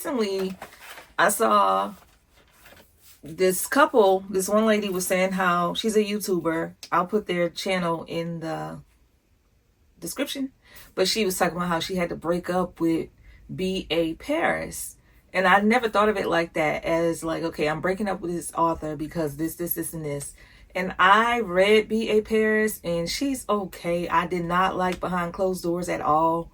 recently I saw this couple, this one lady was saying how she's a YouTuber. I'll put their channel in the description. But she was talking about how she had to break up with B.A. Paris. And I never thought of it like that, as like, okay, I'm breaking up with this author because this, and this. And I read B.A. Paris, and she's okay. I did not like Behind Closed Doors at all.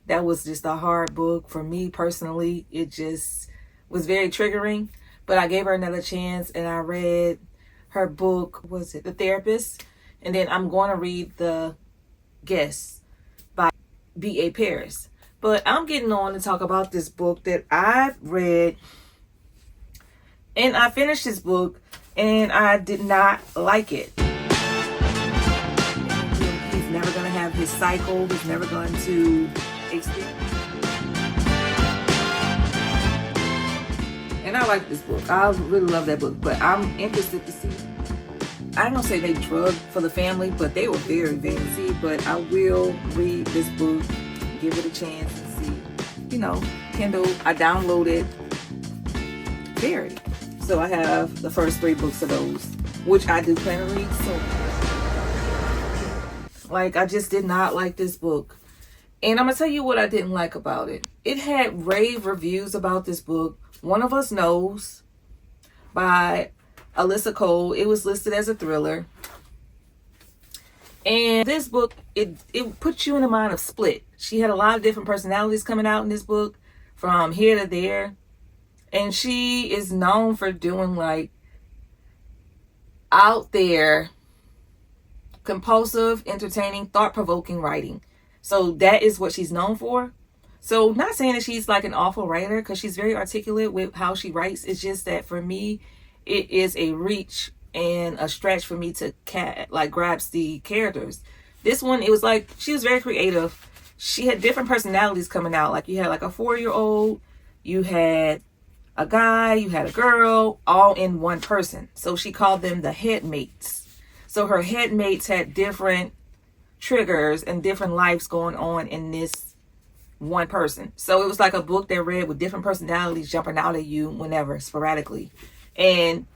That was just a hard book for me personally. It just was very triggering. But I gave her another chance, and I read her book, was it The Therapist? And then I'm going to read The Guest by B.A. Paris. But I'm getting on to talk about this book that I've read. And I finished this book and I did not like it. He's never going to have his cycle. He's never going to experience. And I like this book. I really love that book. But I'm interested to see. I don't say they drugged for the family, but they were very fancy. But I will read this book, give it a chance and see. You know, Kindle, I downloaded Fairy. So I have the first 3 books of those, which I do plan to read soon. Like, I just did not like this book. And I'm going to tell you what I didn't like about it. It had rave reviews about this book. One of Us Knows by Allissa Cole. It was listed as a thriller. And this book, it puts you in the mind of Split. She had a lot of different personalities coming out in this book, from here to there. And she is known for doing like out there, compulsive, entertaining, thought-provoking writing. So that is what she's known for. So not saying that she's like an awful writer, because she's very articulate with how she writes. It's just that for me, it is a reach and a stretch for me to grasp the characters. This one, it was like she was very creative. She had different personalities coming out. Like you had like a 4-year-old, you had a guy, you had a girl, all in one person. So she called them the headmates. So her headmates had different triggers and different lives going on in this one person. So it was like a book that read with different personalities jumping out at you whenever, sporadically. And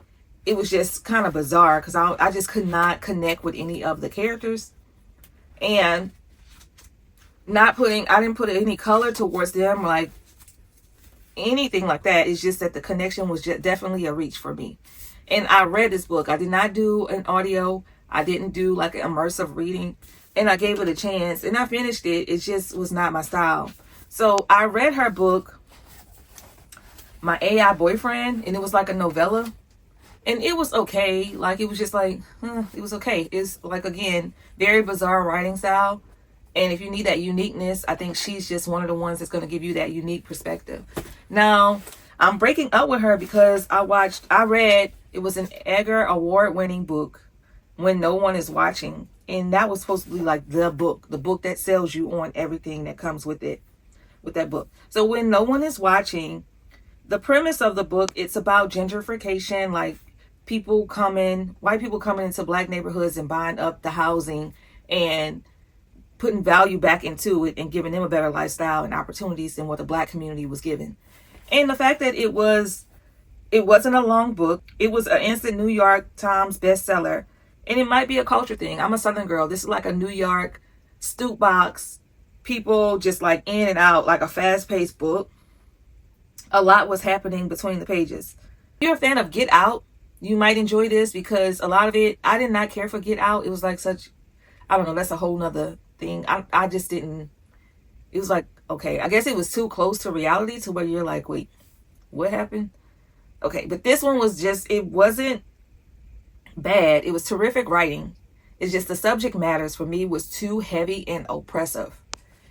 it was just kind of bizarre because I just could not connect with any of the characters. And I didn't put any color towards them, like anything like that. It's just that the connection was just definitely a reach for me. And I read this book. I did not do an audio. I didn't do like an immersive reading. And I gave it a chance. And I finished it. It just was not my style. So I read her book, My AI Boyfriend. And it was like a novella. And it was okay. Like, it was just like, it was okay. It's like, again, very bizarre writing style. And if you need that uniqueness, I think she's just one of the ones that's going to give you that unique perspective. Now, I'm breaking up with her because I read, it was an Edgar Award-winning book, When No One Is Watching. And that was supposed to be like the book that sells you on everything that comes with it, with that book. So When No One Is Watching, the premise of the book, it's about gentrification, like white people coming into black neighborhoods and buying up the housing and putting value back into it and giving them a better lifestyle and opportunities than what the black community was given. And the fact that it wasn't a long book. It was an instant New York Times bestseller. And it might be a culture thing. I'm a Southern girl. This is like a New York stoop box. People just like in and out, like a fast-paced book. A lot was happening between the pages. If you're a fan of Get Out, you might enjoy this because a lot of it, I did not care for Get Out. It was like I don't know, that's a whole nother thing. I just didn't, it was like, okay, I guess it was too close to reality to where you're like, wait, what happened? Okay, but this one was just, it wasn't bad. It was terrific writing. It's just the subject matters for me was too heavy and oppressive.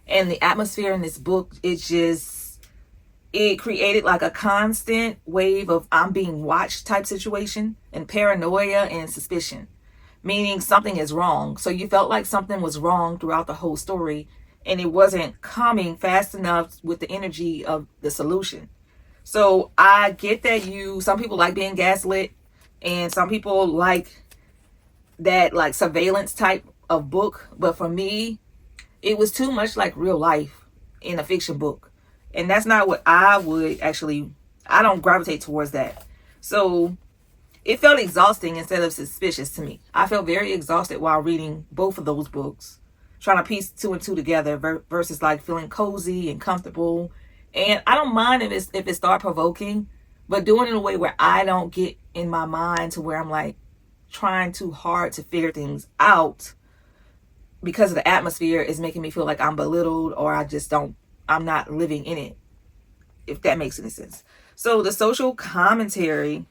And the atmosphere in this book, it created like a constant wave of I'm being watched type situation and paranoia and suspicion, meaning something is wrong. So you felt like something was wrong throughout the whole story and it wasn't coming fast enough with the energy of the solution. So I get that some people like being gaslit and some people like that like surveillance type of book. But for me, it was too much like real life in a fiction book. And that's not what I would actually, I don't gravitate towards that. So it felt exhausting instead of suspicious to me. I felt very exhausted while reading both of those books, trying to piece two and two together versus like feeling cozy and comfortable. And I don't mind if it's thought provoking, but doing it in a way where I don't get in my mind to where I'm like trying too hard to figure things out because of the atmosphere is making me feel like I'm belittled, or I'm not living in it, if that makes any sense. So the social commentary,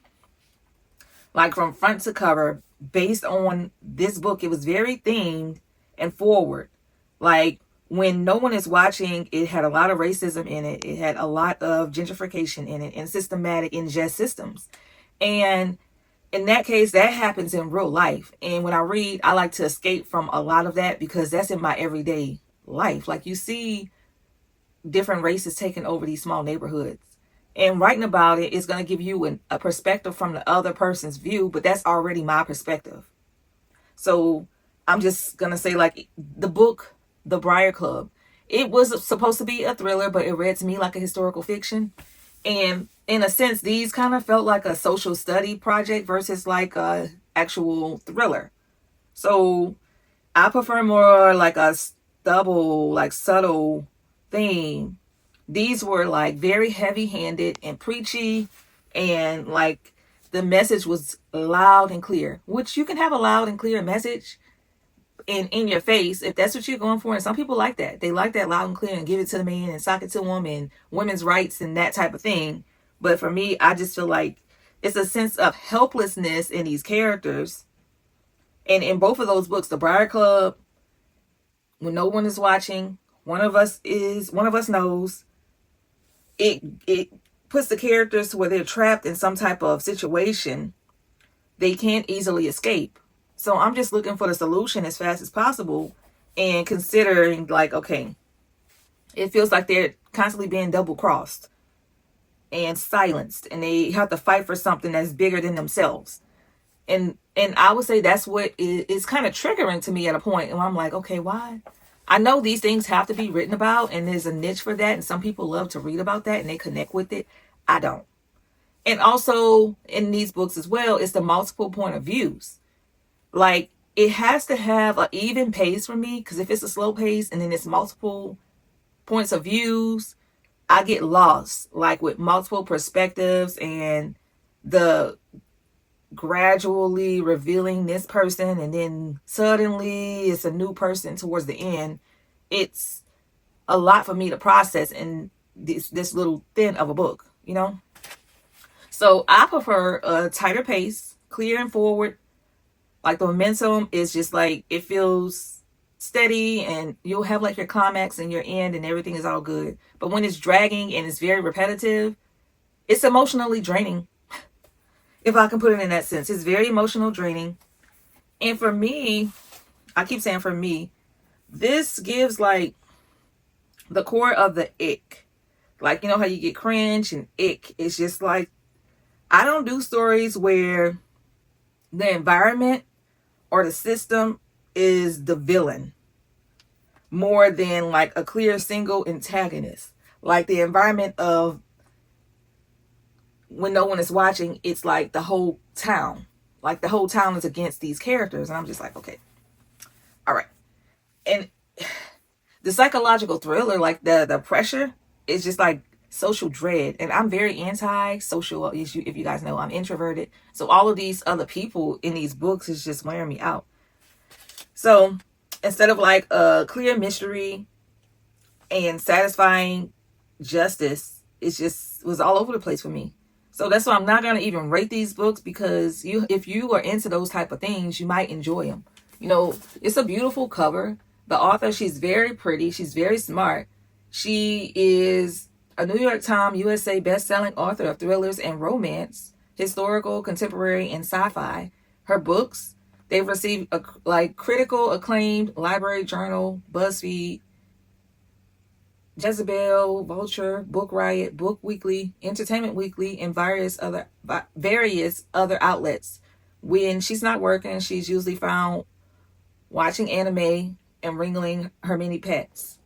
like from front to cover, based on this book, it was very themed and forward. Like when no one is watching, it had a lot of racism in it. It had a lot of gentrification in it and systematic ingest systems. And in that case, that happens in real life. And when I read, I like to escape from a lot of that because that's in my everyday life. Like you see different races taking over these small neighborhoods. And writing about it is going to give you a perspective from the other person's view, but that's already my perspective. So I'm just going to say, like, the book, The Briar Club, it was supposed to be a thriller, but it read to me like a historical fiction. And in a sense, these kind of felt like a social study project versus like a actual thriller. So I prefer more like a subtle theme. These were like very heavy-handed and preachy, and like the message was loud and clear, which you can have a loud and clear message in your face if that's what you're going for. And some people like that. They like that loud and clear and give it to the man and sock it to them and women's rights and that type of thing. But for me, I just feel like it's a sense of helplessness in these characters. And in both of those books, The Briar Club, when no one is watching, one of us knows. It puts the characters to where they're trapped in some type of situation they can't easily escape. So I'm just looking for the solution as fast as possible and considering like, okay, it feels like they're constantly being double crossed and silenced, and they have to fight for something that's bigger than themselves. And I would say that's what is kind of triggering to me at a point. And I'm like, okay, why? I know these things have to be written about, and there's a niche for that, and some people love to read about that and they connect with it. I don't. And also in these books as well, it's the multiple point of views. Like it has to have an even pace for me, because if it's a slow pace and then it's multiple points of views, I get lost, like with multiple perspectives and the gradually revealing this person and then suddenly it's a new person towards the end. It's a lot for me to process in this little thin of a book, you know? So I prefer a tighter pace, clear and forward. Like the momentum is just like, it feels steady and you'll have like your climax and your end and everything is all good. But when it's dragging and it's very repetitive, it's emotionally draining. If I can put it in that sense, it's very emotional draining. And for me, I keep saying for me, this gives like the core of the ick. Like, you know how you get cringe and ick? It's just like, I don't do stories where the environment or the system is the villain more than like a clear single antagonist. Like the environment of when no one is watching, it's like the whole town. Like the whole town is against these characters. And I'm just like, okay, all right. And the psychological thriller, like the pressure, is just like social dread. And I'm very anti-social. If you guys know, I'm introverted. So all of these other people in these books is just wearing me out. So instead of like a clear mystery and satisfying justice, it just was all over the place for me. So that's why I'm not going to even rate these books, because if you are into those type of things, you might enjoy them. You know, it's a beautiful cover. The author, she's very pretty. She's very smart. She is a New York Times USA best-selling author of thrillers and romance, historical, contemporary, and sci-fi. Her books, they've received critical acclaimed Library Journal, BuzzFeed, Jezebel, Vulture, Book Riot, Book Weekly, Entertainment Weekly, and various other outlets. When she's not working, she's usually found watching anime and wrangling her mini pets.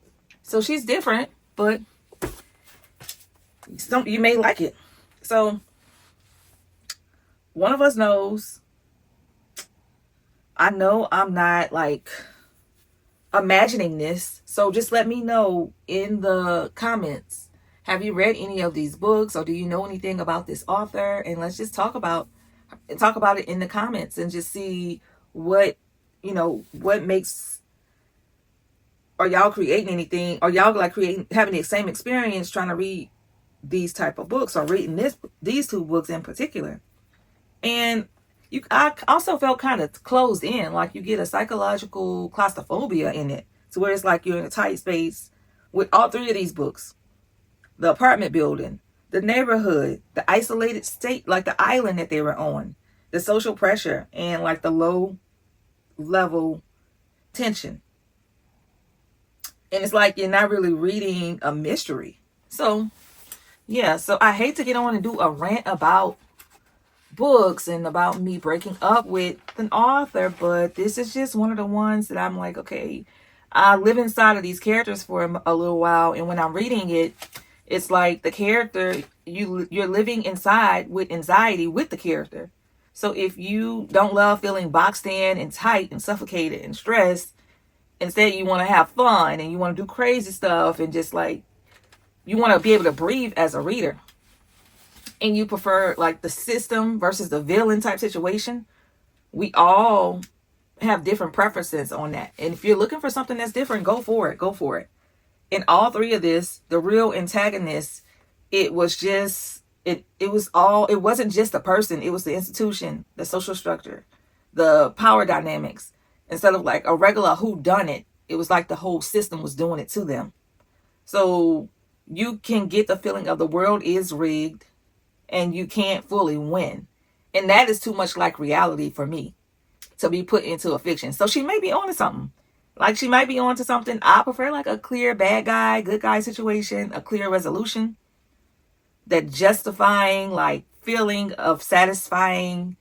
So she's different, but you may like it. So one of us knows, I know I'm not like imagining this. So just let me know in the comments. Have you read any of these books, or do you know anything about this author? And let's just talk about it in the comments and just see what, what makes, are y'all creating anything? Are y'all like having the same experience trying to read these type of books, or reading these two books in particular? And I also felt kind of closed in, like you get a psychological claustrophobia in it, to where it's like you're in a tight space with all three of these books: the apartment building, the neighborhood, the isolated state, like the island that they were on, the social pressure, and like the low level tension. And it's like you're not really reading a mystery. So yeah, so I hate to get on and do a rant about books and about me breaking up with an author, but this is just one of the ones that I'm like, okay, I live inside of these characters for a little while, and when I'm reading it, it's like the character, you're living inside with anxiety with the character. So if you don't love feeling boxed in and tight and suffocated and stressed, instead you want to have fun and you want to do crazy stuff, and just like you want to be able to breathe as a reader, and you prefer like the system versus the villain type situation, we all have different preferences on that. And if you're looking for something that's different, go for it. Go for it. In all three of this, the real antagonist, it was just, it wasn't just the person, it was the institution, the social structure, the power dynamics. Instead of like a regular whodunit, it was like the whole system was doing it to them. So you can get the feeling of the world is rigged and you can't fully win. And that is too much like reality for me to be put into a fiction. So she may be on to something. Like she might be on to something. I prefer like a clear bad guy, good guy situation, a clear resolution, that justifying like feeling of satisfying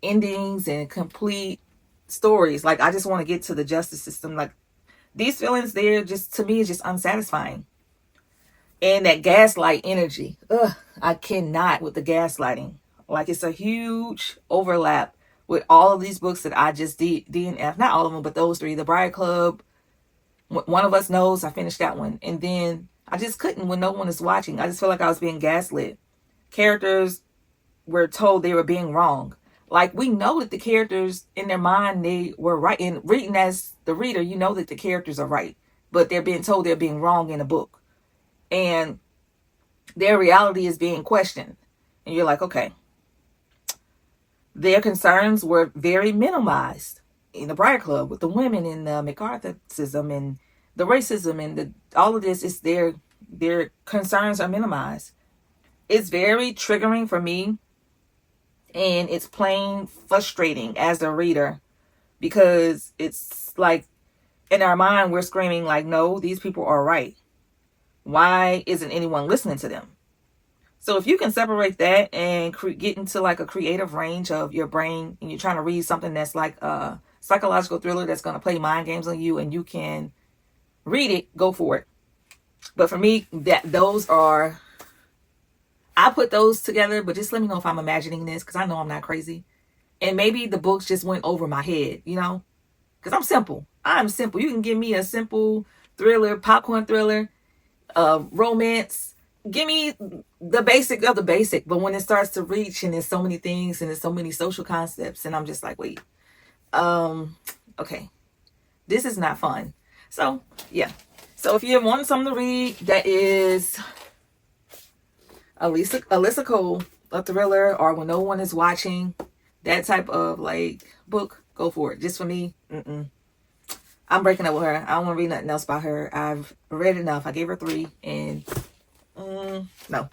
endings and complete stories. Like I just want to get to the justice system. Like these feelings, they're just, to me, is just unsatisfying. And that gaslight energy, I cannot with the gaslighting. Like it's a huge overlap with all of these books that I just DNF. Not all of them, but those three. The Bride Club, One of Us Knows, I finished that one. And then I just couldn't when no one is watching. I just feel like I was being gaslit. Characters were told they were being wrong. Like we know that the characters in their mind, they were right. And reading as the reader, you know that the characters are right. But they're being told they're being wrong in a book. And their reality is being questioned. And you're like, okay. Their concerns were very minimized in the Bride Club with the women and the McCarthyism and the racism and all of this. Is their concerns are minimized. It's very triggering for me, and it's plain frustrating as a reader, because it's like in our mind we're screaming like, no, these people are right. Why isn't anyone listening to them? So if you can separate that and get into like a creative range of your brain, and you're trying to read something that's like a psychological thriller that's going to play mind games on you, and you can read it, go for it. But for me, those are, I put those together, but just let me know if I'm imagining this, because I know I'm not crazy. And maybe the books just went over my head, because I'm simple. I'm simple. You can give me a simple thriller, popcorn thriller, romance. Give me the basic of the basic. But when it starts to reach, and there's so many things and there's so many social concepts, and I'm just like, wait, okay, this is not fun. So yeah. So if you want something to read that is Allissa Cole, a thriller, or when no one is watching, that type of like book, go for it. Just for me, I'm breaking up with her. I don't want to read nothing else by her. I've read enough. I gave her 3, and no.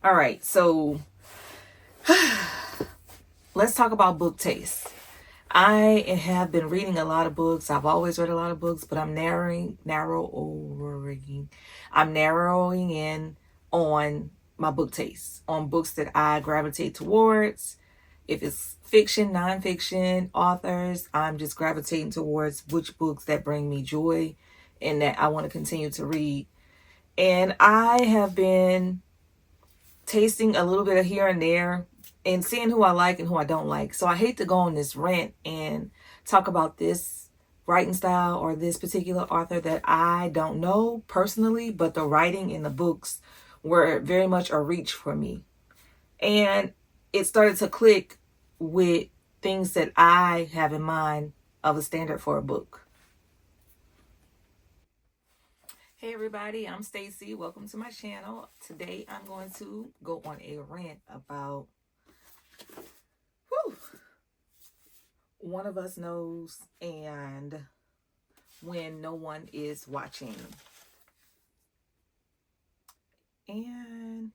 All right, so let's talk about book taste. I have been reading a lot of books. I've always read a lot of books, but I'm narrowing in on my book taste, on books that I gravitate towards. If it's fiction, nonfiction, authors, I'm just gravitating towards which books that bring me joy and that I want to continue to read. And I have been tasting a little bit of here and there and seeing who I like and who I don't like. So I hate to go on this rant and talk about this writing style or this particular author that I don't know personally, but the writing in the books were very much a reach for me. And it started to click with things that I have in mind of a standard for a book. Hey everybody, I'm Stacy. Welcome to my channel. Today I'm going to go on a rant about one of us knows and when no one is watching. And